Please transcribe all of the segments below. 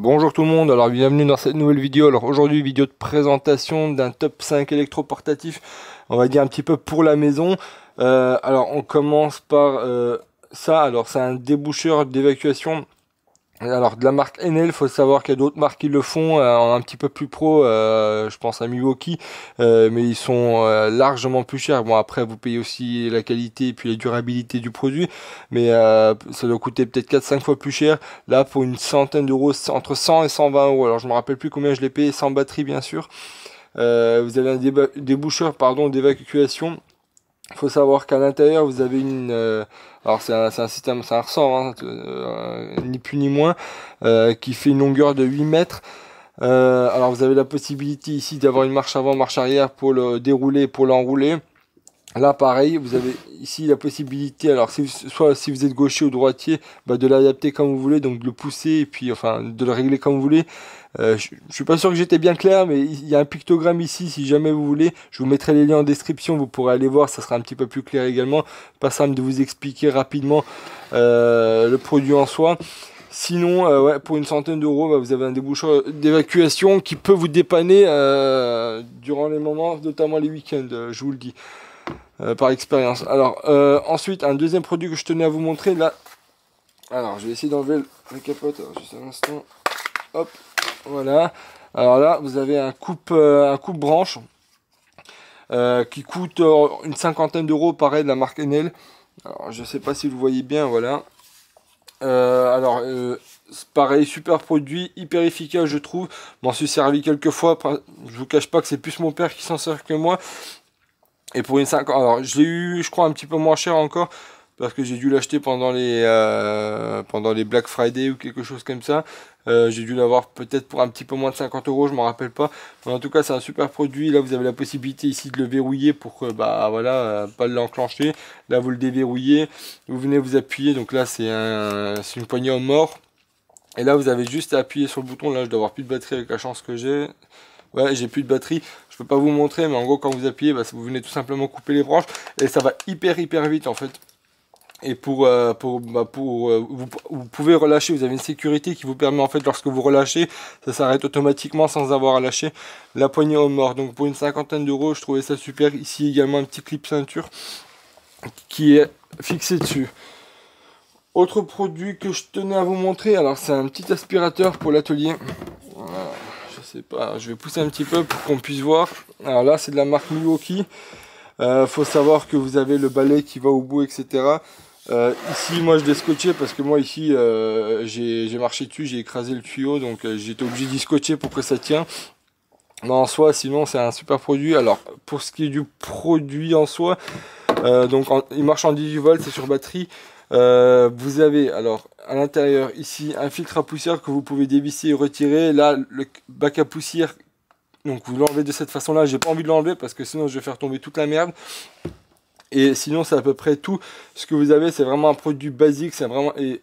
Bonjour tout le monde, alors bienvenue dans cette nouvelle vidéo. Alors aujourd'hui vidéo de présentation d'un top 5 électroportatif, on va dire un petit peu pour la maison. Alors on commence par ça, alors c'est un déboucheur d'évacuation. Alors de la marque Enel, il faut savoir qu'il y a d'autres marques qui le font en un petit peu plus pro, je pense à Milwaukee, mais ils sont largement plus chers. Bon après vous payez aussi la qualité et puis la durabilité du produit, mais ça doit coûter peut-être 4-5 fois plus cher. Là pour une centaine d'euros, entre 100 et 120 euros. Alors je me rappelle plus combien je l'ai payé, sans batterie bien sûr. Vous avez un déboucheur pardon d'évacuation. Il faut savoir qu'à l'intérieur vous avez alors c'est un système, c'est un ressort, hein, ni plus ni moins, qui fait une longueur de 8 mètres. Alors vous avez la possibilité ici d'avoir une marche avant, marche arrière pour le dérouler, pour l'enrouler. Là pareil, vous avez ici la possibilité, alors soit si vous êtes gaucher ou droitier, de l'adapter comme vous voulez, donc de le pousser et puis enfin de le régler comme vous voulez. Je suis pas sûr que j'étais bien clair, mais il y a un pictogramme ici si jamais vous voulez. Je vous mettrai les liens en description, vous pourrez aller voir, ça sera un petit peu plus clair également. Pas simple de vous expliquer rapidement le produit en soi. Sinon, ouais, pour une centaine d'euros, vous avez un déboucheur d'évacuation qui peut vous dépanner durant les moments, notamment les week-ends, je vous le dis. Par expérience. Alors ensuite un deuxième produit que je tenais à vous montrer là. Alors je vais essayer d'enlever la capote. Alors, juste un instant. Hop, voilà. Alors là vous avez un coupe branche qui coûte une cinquantaine d'euros, pareil de la marque Enel. Alors je sais pas si vous voyez bien, voilà. Pareil, super produit, hyper efficace je trouve. M'en suis servi quelques fois. Je vous cache pas que c'est plus mon père qui s'en sert que moi. Et pour une 50, alors je l'ai eu, je crois, un petit peu moins cher encore, parce que j'ai dû l'acheter pendant les Black Friday ou quelque chose comme ça. J'ai dû l'avoir peut-être pour un petit peu moins de 50 euros, je m'en rappelle pas. Mais en tout cas, c'est un super produit. Là, vous avez la possibilité ici de le verrouiller pour que, voilà, pas l'enclencher. Là, vous le déverrouillez, vous venez vous appuyer. Donc là, c'est une poignée en mort. Et là, vous avez juste à appuyer sur le bouton. Là, je dois avoir plus de batterie avec la chance que j'ai. Ouais, j'ai plus de batterie. Je peux pas vous montrer, mais en gros, quand vous appuyez, vous venez tout simplement couper les branches et ça va hyper vite en fait. Et vous pouvez relâcher. Vous avez une sécurité qui vous permet en fait, lorsque vous relâchez, ça s'arrête automatiquement sans avoir à lâcher la poignée au mort. Donc pour une cinquantaine d'euros, je trouvais ça super. Ici également un petit clip ceinture qui est fixé dessus. Autre produit que je tenais à vous montrer, alors c'est un petit aspirateur pour l'atelier. Voilà. Je sais pas, je vais pousser un petit peu pour qu'on puisse voir. Alors là, c'est de la marque Milwaukee. Faut savoir que vous avez le balai qui va au bout, etc. Ici, moi, je l'ai scotché parce que moi, ici, j'ai marché dessus, j'ai écrasé le tuyau, donc j'étais obligé d'y scotcher pour que ça tienne. Mais en soi, sinon, c'est un super produit. Alors, pour ce qui est du produit en soi, il marche en 18 volts, c'est sur batterie. Vous avez alors à l'intérieur ici un filtre à poussière que vous pouvez dévisser et retirer. Là le bac à poussière, donc vous l'enlevez de cette façon là. J'ai pas envie de l'enlever parce que sinon je vais faire tomber toute la merde. Et sinon c'est à peu près tout ce que vous avez. C'est vraiment un produit basique, c'est vraiment, et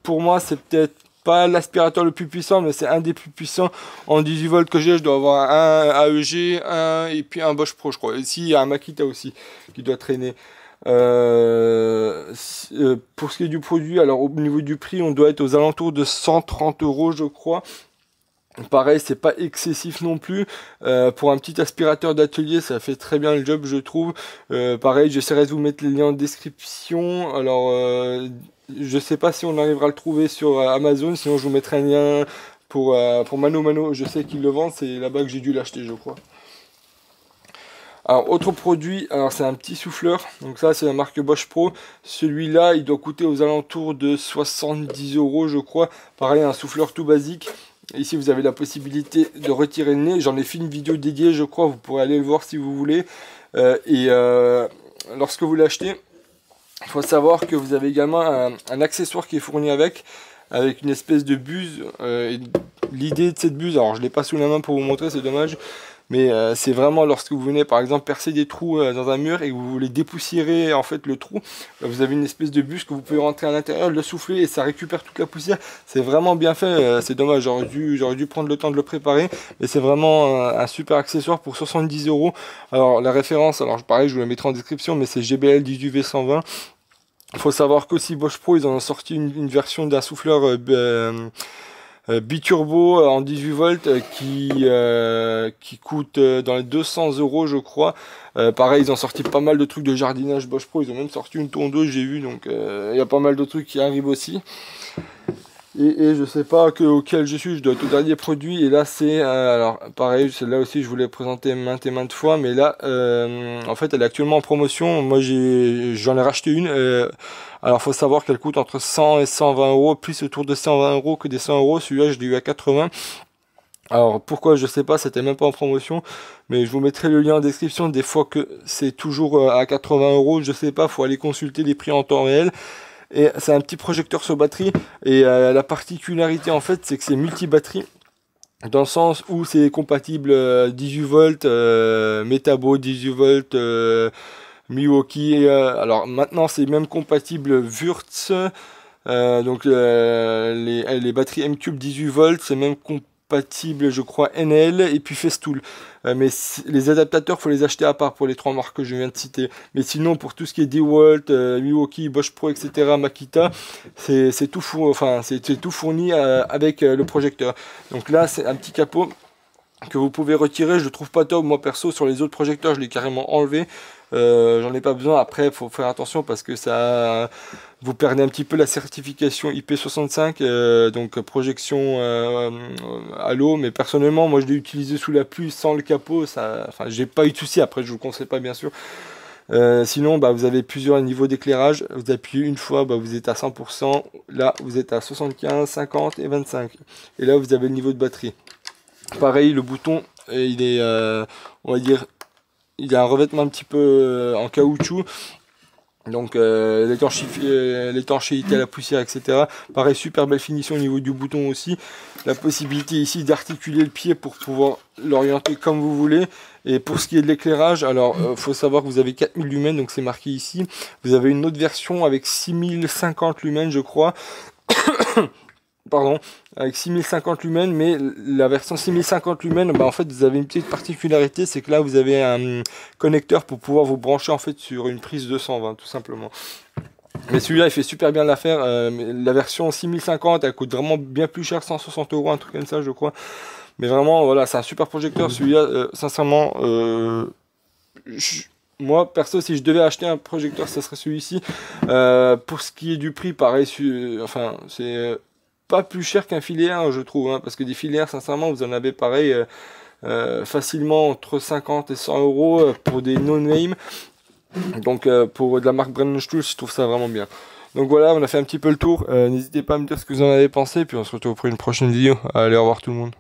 pour moi c'est peut-être pas l'aspirateur le plus puissant, mais c'est un des plus puissants en 18 volts que j'ai. Je dois avoir un AEG, et puis un Bosch Pro je crois. Ici il y a un Makita aussi qui doit traîner. Pour ce qui est du produit, alors au niveau du prix, on doit être aux alentours de 130 euros, je crois. Pareil, c'est pas excessif non plus. Pour un petit aspirateur d'atelier, ça fait très bien le job, je trouve. Pareil, j'essaierai de vous mettre les liens en description. Alors, je sais pas si on arrivera à le trouver sur Amazon, sinon je vous mettrai un lien pour Mano Mano. Je sais qu'ils le vendent, c'est là-bas que j'ai dû l'acheter, je crois. Alors autre produit, alors c'est un petit souffleur, donc ça c'est la marque Bosch Pro. Celui-là il doit coûter aux alentours de 70 euros je crois. Pareil, un souffleur tout basique. Ici vous avez la possibilité de retirer le nez, j'en ai fait une vidéo dédiée je crois, vous pourrez aller le voir si vous voulez. Lorsque vous l'achetez, il faut savoir que vous avez également un accessoire qui est fourni avec une espèce de buse. L'idée de cette buse, alors je ne l'ai pas sous la main pour vous montrer, c'est dommage. Mais c'est vraiment lorsque vous venez par exemple percer des trous dans un mur et que vous voulez dépoussiérer en fait le trou, vous avez une espèce de bus que vous pouvez rentrer à l'intérieur, le souffler et ça récupère toute la poussière. C'est vraiment bien fait, c'est dommage, j'aurais dû prendre le temps de le préparer, mais c'est vraiment un super accessoire pour 70 euros. Alors la référence, alors pareil je vous la mettrai en description, mais c'est GBL 18V120. Il faut savoir qu'aussi Bosch Pro ils en ont sorti une version d'un souffleur biturbo en 18 volts qui coûte dans les 200 € je crois. Pareil, ils ont sorti pas mal de trucs de jardinage Bosch Pro, ils ont même sorti une tondeuse, j'ai vu, donc il y a pas mal de trucs qui arrivent aussi. Et je sais pas auquel je suis, je dois être au dernier produit, et là c'est, alors pareil, celle-là aussi je voulais présenter maintes et maintes fois, mais là, en fait elle est actuellement en promotion, moi j'en ai racheté une, alors faut savoir qu'elle coûte entre 100 et 120 €, plus autour de 120 € que des 100 €, celui-là je l'ai eu à 80. Alors pourquoi je sais pas, c'était même pas en promotion, mais je vous mettrai le lien en description, des fois que c'est toujours à 80 €, je sais pas, faut aller consulter les prix en temps réel. Et c'est un petit projecteur sur batterie, et la particularité en fait c'est que c'est multi-batterie, dans le sens où c'est compatible 18 volts, Metabo 18 volts, Milwaukee, alors maintenant c'est même compatible Wurtz, donc les batteries M-Cube 18 volts, c'est même compatible je crois NL et puis Festool. Mais les adaptateurs faut les acheter à part pour les trois marques que je viens de citer. Mais sinon pour tout ce qui est DeWalt, Milwaukee, Bosch Pro, etc., Makita, c'est tout fourni avec le projecteur. Donc là c'est un petit capot que vous pouvez retirer, je le trouve pas top moi perso. Sur les autres projecteurs je l'ai carrément enlevé, j'en ai pas besoin. Après il faut faire attention parce que ça vous perdez un petit peu la certification IP65, donc projection à l'eau, mais personnellement moi je l'ai utilisé sous la pluie sans le capot, ça, enfin j'ai pas eu de souci. Après je vous le conseille pas bien sûr. Sinon bah, vous avez plusieurs niveaux d'éclairage, vous appuyez une fois, bah, vous êtes à 100%, là vous êtes à 75, 50 et 25, et là vous avez le niveau de batterie. Pareil, le bouton, il est, on va dire, il a un revêtement un petit peu en caoutchouc, donc l'étanchéité à la poussière, etc. Pareil, super belle finition au niveau du bouton aussi. La possibilité ici d'articuler le pied pour pouvoir l'orienter comme vous voulez. Et pour ce qui est de l'éclairage, alors faut savoir que vous avez 4000 lumens, donc c'est marqué ici. Vous avez une autre version avec 6050 lumens, je crois. Pardon, avec 6050 lumens, mais la version 6050 lumens, bah en fait vous avez une petite particularité, c'est que là vous avez un connecteur pour pouvoir vous brancher en fait sur une prise 220 tout simplement. Mais celui-là il fait super bien l'affaire. La version 6050 elle coûte vraiment bien plus cher, 160 €, un truc comme ça je crois. Mais vraiment voilà, c'est un super projecteur celui-là, sincèrement. Moi perso si je devais acheter un projecteur ça serait celui-ci. Pour ce qui est du prix, pareil, enfin c'est pas plus cher qu'un filaire je trouve, hein, parce que des filaires sincèrement vous en avez pareil facilement entre 50 et 100 € pour des no-name. Donc pour de la marque Brennenstuhl je trouve ça vraiment bien. Donc voilà, on a fait un petit peu le tour, n'hésitez pas à me dire ce que vous en avez pensé, puis on se retrouve pour une prochaine vidéo. Allez, au revoir tout le monde.